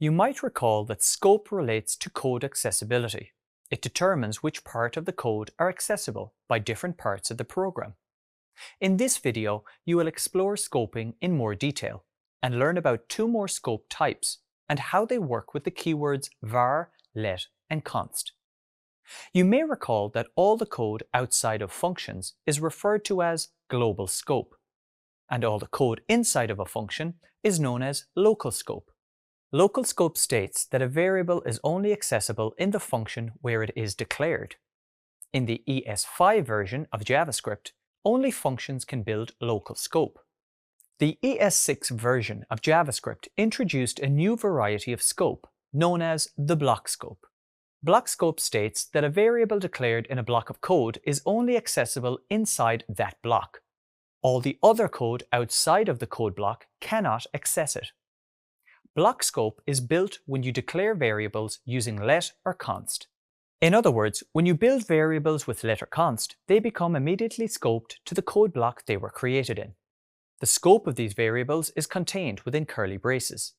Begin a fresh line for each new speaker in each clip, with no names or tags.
You might recall that scope relates to code accessibility. It determines which part of the code are accessible by different parts of the program. In this video, you will explore scoping in more detail and learn about two more scope types and how they work with the keywords var, let, and const. You may recall that all the code outside of functions is referred to as global scope, and all the code inside of a function is known as local scope. Local scope states that a variable is only accessible in the function where it is declared. In the ES5 version of JavaScript, only functions can build local scope. The ES6 version of JavaScript introduced a new variety of scope, known as the block scope. Block scope states that a variable declared in a block of code is only accessible inside that block. All the other code outside of the code block cannot access it. Block scope is built when you declare variables using let or const. In other words, when you build variables with let or const, they become immediately scoped to the code block they were created in. The scope of these variables is contained within curly braces.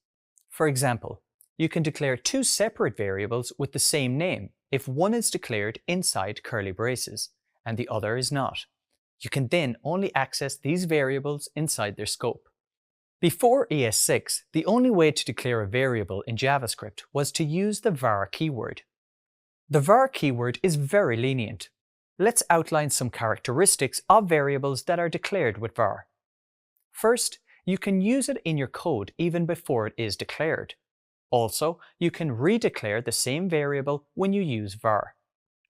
For example, you can declare two separate variables with the same name if one is declared inside curly braces and the other is not. You can then only access these variables inside their scope. Before ES6, the only way to declare a variable in JavaScript was to use the var keyword. The var keyword is very lenient. Let's outline some characteristics of variables that are declared with var. First, you can use it in your code even before it is declared. Also, you can redeclare the same variable when you use var.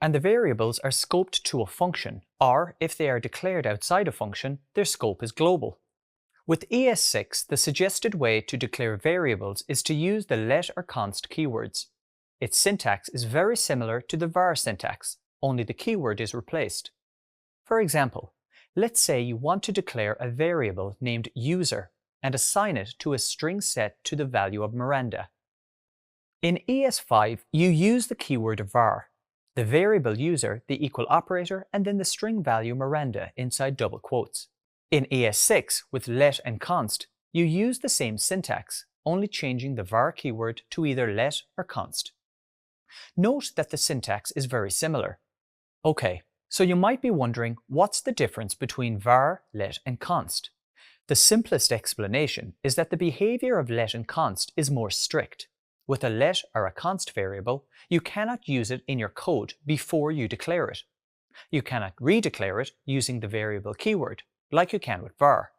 And the variables are scoped to a function, or if they are declared outside a function, their scope is global. With ES6, the suggested way to declare variables is to use the let or const keywords. Its syntax is very similar to the var syntax, only the keyword is replaced. For example, let's say you want to declare a variable named user and assign it to a string set to the value of Miranda. In ES5, you use the keyword var, the variable user, the equal operator, and then the string value Miranda inside double quotes. In ES6, with let and const, you use the same syntax, only changing the var keyword to either let or const. Note that the syntax is very similar. Okay, so you might be wondering what's the difference between var, let, and const. The simplest explanation is that the behavior of let and const is more strict. With a let or a const variable, you cannot use it in your code before you declare it. You cannot redeclare it using the variable keyword, like you can with var.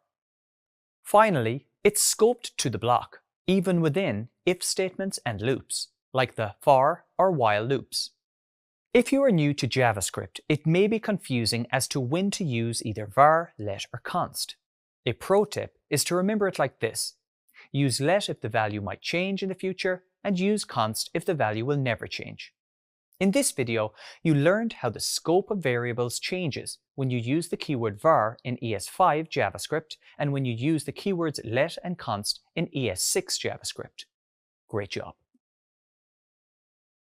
Finally, it's scoped to the block, even within if statements and loops, like the for or while loops. If you are new to JavaScript, it may be confusing as to when to use either var, let, or const. A pro tip is to remember it like this. Use let if the value might change in the future, and use const if the value will never change. In this video, you learned how the scope of variables changes when you use the keyword var in ES5 JavaScript and when you use the keywords let and const in ES6 JavaScript. Great job!